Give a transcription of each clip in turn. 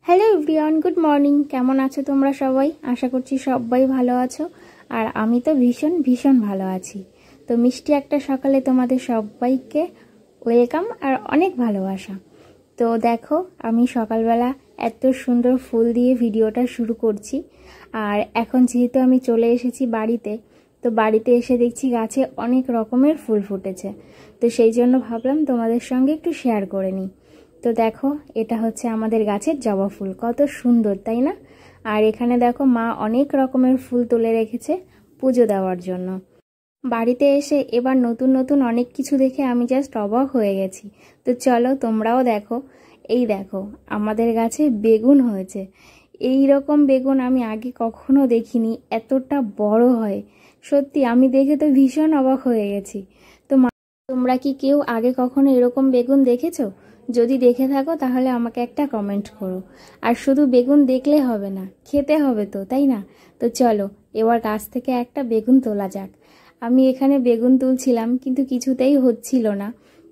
Hello everyone, good morning. কেমন আছো তোমরা সবাই? আশা করছি সবাই ভালো আছো। আর আমি তো ভীষণ ভীষণ ভালো আছি। তো মিষ্টি একটা সকালে তোমাদের সবাইকে ওয়েলকাম আর অনেক ভালোবাসা। তো দেখো, আমি সকালবেলা এত সুন্দর ফুল দিয়ে ভিডিওটা শুরু করছি। আর এখন যেহেতু আমি চলে এসেছি বাড়িতে, তো বাড়িতে এসে দেখছি গাছে অনেক রকমের ফুল ফুটেছে। তো সেই জন্য ভাবলাম তোমাদের সঙ্গে একটু শেয়ার করে নিই। তো দেখো, এটা হচ্ছে আমাদের গাছের জবা ফুল, কত সুন্দর তাই না? আর এখানে দেখো মা অনেক রকমের ফুল তুলে রেখেছে পুজো দেওয়ার জন্য। বাড়িতে এসে এবার নতুন নতুন অনেক কিছু দেখে আমি জাস্ট অবাক হয়ে গেছি। তো চলো তোমরাও দেখো। এই দেখো, আমাদের গাছে বেগুন হয়েছে। এই রকম বেগুন আমি আগে কখনো দেখিনি, এতটা বড় হয়। সত্যি আমি দেখে তো ভীষণ অবাক হয়ে গেছি। তো তোমরা কি কেউ আগে কখনো এরকম বেগুন দেখেছো? যদি দেখে থাকো তাহলে আমাকে একটা কমেন্ট করো। আর শুধু বেগুন দেখলে হবে না, খেতে হবে তো, তাই না? তো চলো এবার গাছ থেকে একটা বেগুন তোলা যাক। আমি এখানে বেগুন তুলছিলাম কিন্তু কিছুতেই হচ্ছিল না।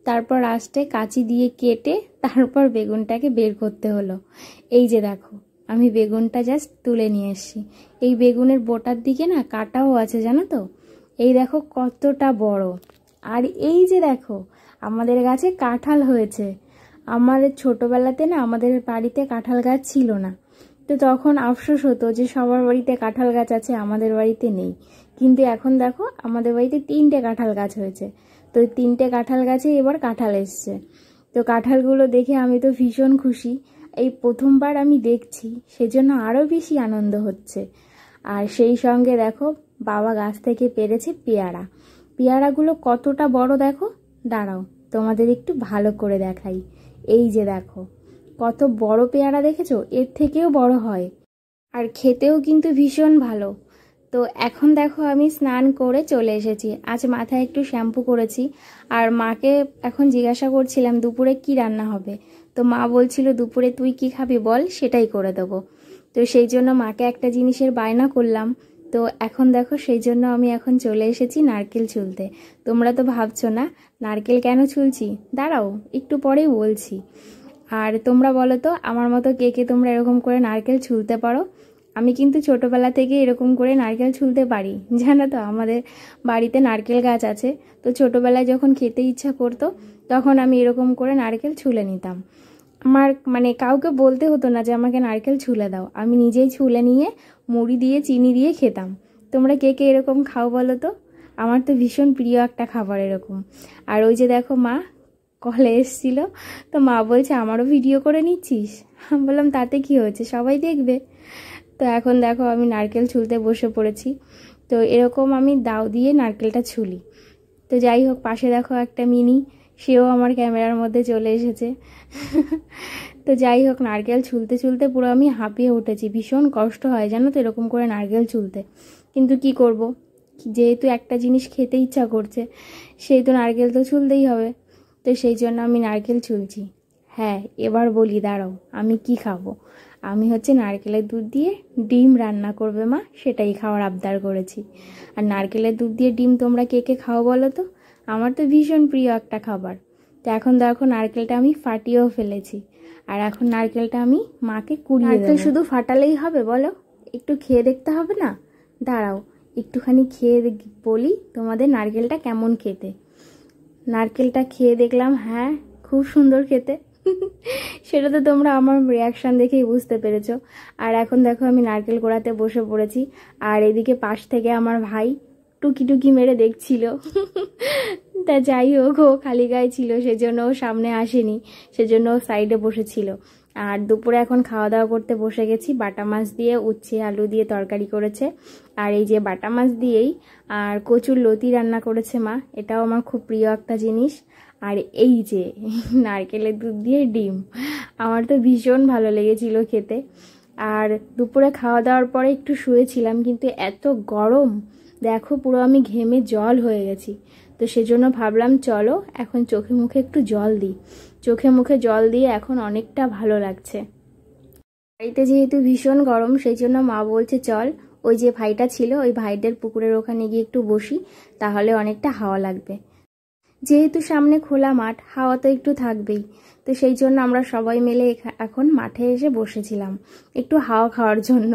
তারপর লাস্টে কাঁচি দিয়ে কেটে তারপর বেগুনটাকে বের করতে হলো। এই যে দেখো, আমি বেগুনটা জাস্ট তুলে নিয়ে এসেছি। এই বেগুনের বোটার দিকে না কাটাও আছে, জানো তো? এই দেখো কতটা বড়। আর এই যে দেখো, আমাদের গাছে কাঁঠাল হয়েছে। আমাদের ছোটবেলাতে না আমাদের বাড়িতে কাঁঠাল গাছ ছিল না। তো তখন আফসোস হতো যে সবার বাড়িতে কাঁঠাল গাছ আছে, আমাদের বাড়িতে নেই। কিন্তু এখন দেখো, আমাদের বাড়িতে 3টে কাঁঠাল গাছ হয়েছে। তো 3টে কাঁঠাল গাছে এবার কাঁঠাল এসছে। তো কাঁঠালগুলো দেখে আমি তো ভীষণ খুশি। এই প্রথমবার আমি দেখছি, সেজন্য আরও বেশি আনন্দ হচ্ছে। আর সেই সঙ্গে দেখো, বাবা গাছ থেকে পেরেছে পেয়ারা। পেয়ারাগুলো কতটা বড় দেখো। দাঁড়াও তোমাদের একটু ভালো করে দেখাই। এই যে দেখো, কত বড় পেয়ারা দেখেছো? এর থেকেও বড় হয়। আর খেতেও কিন্তু ভীষণ ভালো। তো এখন দেখো, আমি স্নান করে চলে এসেছি। আজ মাথায় একটু শ্যাম্পু করেছি। আর মাকে এখন জিজ্ঞাসা করছিলাম দুপুরে কি রান্না হবে। তো মা বলছিল দুপুরে তুই কি খাবি বল, সেটাই করে দেবো। তো সেই জন্য মাকে একটা জিনিসের বায়না করলাম। তো এখন দেখো, সেই জন্য আমি এখন চলে এসেছি নারকেল ছুলতে। তোমরা তো ভাবছো না নারকেল কেন ছুলছি, দাঁড়াও একটু পরেই বলছি। আর তোমরা বলো তো, আমার মতো কে কে তোমরা এরকম করে নারকেল ছুলতে পারো? আমি কিন্তু ছোটবেলা থেকে এরকম করে নারকেল ছুলতে পারি, জানো তো? আমাদের বাড়িতে নারকেল গাছ আছে। তো ছোটবেলায় যখন খেতে ইচ্ছা করতো, তখন আমি এরকম করে নারকেল ছুলে নিতাম। আমার মানে কাউকে বলতে হতো না যে আমাকে নারকেল ছুলে দাও, আমি নিজেই ছুলে নিয়ে মুড়ি দিয়ে চিনি দিয়ে খেতাম। তোমরা কে কে এরকম খাও বলো তো? আমার তো ভীষণ প্রিয় একটা খাবার এরকম। আর ওই যে দেখো, মা কলে এসছিল। তো মা বলছে আমারও ভিডিও করে নিচ্ছিস? আমি বললাম তাতে কি হয়েছে, সবাই দেখবে। তো এখন দেখো, আমি নারকেল ছুলতে বসে পড়েছি। তো এরকম আমি দাও দিয়ে নারকেলটা ছুলি। তো যাই হোক, পাশে দেখো একটা মিনি, সেও আমার ক্যামেরার মধ্যে চলে এসেছে। তো যাই হোক, নারকেল ছুলতে ছুলতে পুরো আমি হাঁপিয়ে উঠেছি। ভীষণ কষ্ট হয় জানো তো এরকম করে নারকেল ছুলতে। কিন্তু কি করব, যেহেতু একটা জিনিস খেতে ইচ্ছা করছে, সেই তো নারকেল তো ছুলতেই হবে। তো সেই জন্য আমি নারকেল ছুলছি। হ্যাঁ, এবার বলি, দাঁড়াও আমি কি খাবো। আমি হচ্ছে নারকেলের দুধ দিয়ে ডিম রান্না করবে মা, সেটাই খাওয়ার আবদার করেছি। আর নারকেলের দুধ দিয়ে ডিম তোমরা কে কে খাও বলো তো? আমার তো ভীষণ প্রিয় একটা খাবার। তো এখন দেখো, নারকেলটা আমি ফাটিয়েও ফেলেছি। আর এখন নারকেলটা আমি মাকে কুড়িয়ে দেবো। নারকেল শুধু ফাটালেই হবে বলো? একটু খেয়ে দেখতে হবে না? দাঁড়াও একটুখানি খেয়ে বলি তোমাদের নারকেলটা কেমন খেতে। নারকেলটা খেয়ে দেখলাম, হ্যাঁ খুব সুন্দর খেতে। সেটা তো তোমরা আমার রিয়াকশান দেখেই বুঝতে পেরেছো। আর এখন দেখো, আমি নারকেল কোড়াতে বসে পড়েছি। আর এদিকে পাশ থেকে আমার ভাই টুকি টুকি মেরে দেখছিল। তা যাই হোক, ও খালি গায়ে ছিল, সেজন্য ও সামনে আসেনি, সেজন্য ও সাইডে বসেছিল। আর দুপুরে এখন খাওয়া দাওয়া করতে বসে গেছি। বাটা মাছ দিয়ে উচ্ছে আলু দিয়ে তরকারি করেছে। আর এই যে বাটা মাছ দিয়েই আর কচুর লতি রান্না করেছে মা, এটাও আমার খুব প্রিয় একটা জিনিস। আর এই যে নারকেলের দুধ দিয়ে ডিম, আমার তো ভীষণ ভালো লেগেছিল খেতে। আর দুপুরে খাওয়া দাওয়ার পরে একটু শুয়েছিলাম, কিন্তু এত গরম দেখো, পুরো আমি ঘেমে জল হয়ে গেছি। তো সেজন্য ভাবলাম চলো এখন চোখে মুখে একটু জল দিই। চোখে মুখে জল দিয়ে এখন অনেকটা ভালো লাগছে। বাড়িতে যেহেতু ভীষণ গরম, সেই জন্য মা বলছে চল ওই যে ভাইটা ছিল, ওই ভাইদের পুকুরের ওখানে গিয়ে একটু বসি, তাহলে অনেকটা হাওয়া লাগবে। যেহেতু সামনে খোলা মাঠ, হাওয়া তো একটু থাকবেই। তো সেই জন্য আমরা সবাই মিলে এখন মাঠে এসে বসেছিলাম একটু হাওয়া খাওয়ার জন্য।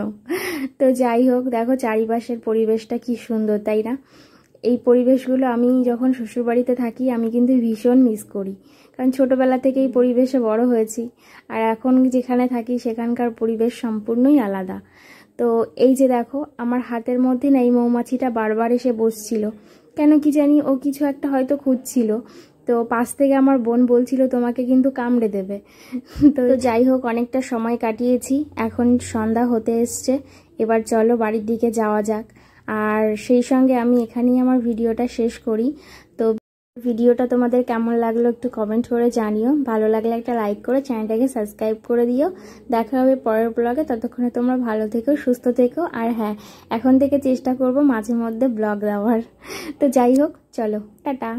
তো যাই হোক, দেখো চারিপাশের পরিবেশটা কি সুন্দর, তাই না? এই পরিবেশগুলো আমি যখন শ্বশুরবাড়িতে থাকি আমি কিন্তু ভীষণ মিস করি, কারণ ছোটোবেলা থেকে এই পরিবেশে বড় হয়েছি। আর এখন যেখানে থাকি সেখানকার পরিবেশ সম্পূর্ণই আলাদা। তো এই যে দেখো, আমার হাতের মধ্যে না এই মৌমাছিটা বারবার এসে বসছিল, কেন কি জানি ও কিছু একটা হয়তো খুঁজছিল। তো পাশ থেকে আমার বোন বলছিল তোমাকে কিন্তু কামড়ে দেবে। তো যাই হোক, অনেকটা সময় কাটিয়েছি, এখন সন্ধ্যা হতে এসছে, এবার চলো বাড়ির দিকে যাওয়া যাক। আর সেই সঙ্গে আমি এখানেই আমার ভিডিওটা শেষ করি। তো ভিডিওটা তোমাদের কেমন লাগলো একটু কমেন্ট করে জানিও, ভালো লাগলে একটা লাইক করে চ্যানেলটাকে সাবস্ক্রাইব করে দিও। দেখা হবে পরের ব্লগে, ততক্ষণে তোমরা ভালো থেকো, সুস্থ থেকো। আর হ্যাঁ, এখন থেকে চেষ্টা করব মাঝে মধ্যে ব্লগ দেওয়ার। তো যাই হোক, চলো টাটা।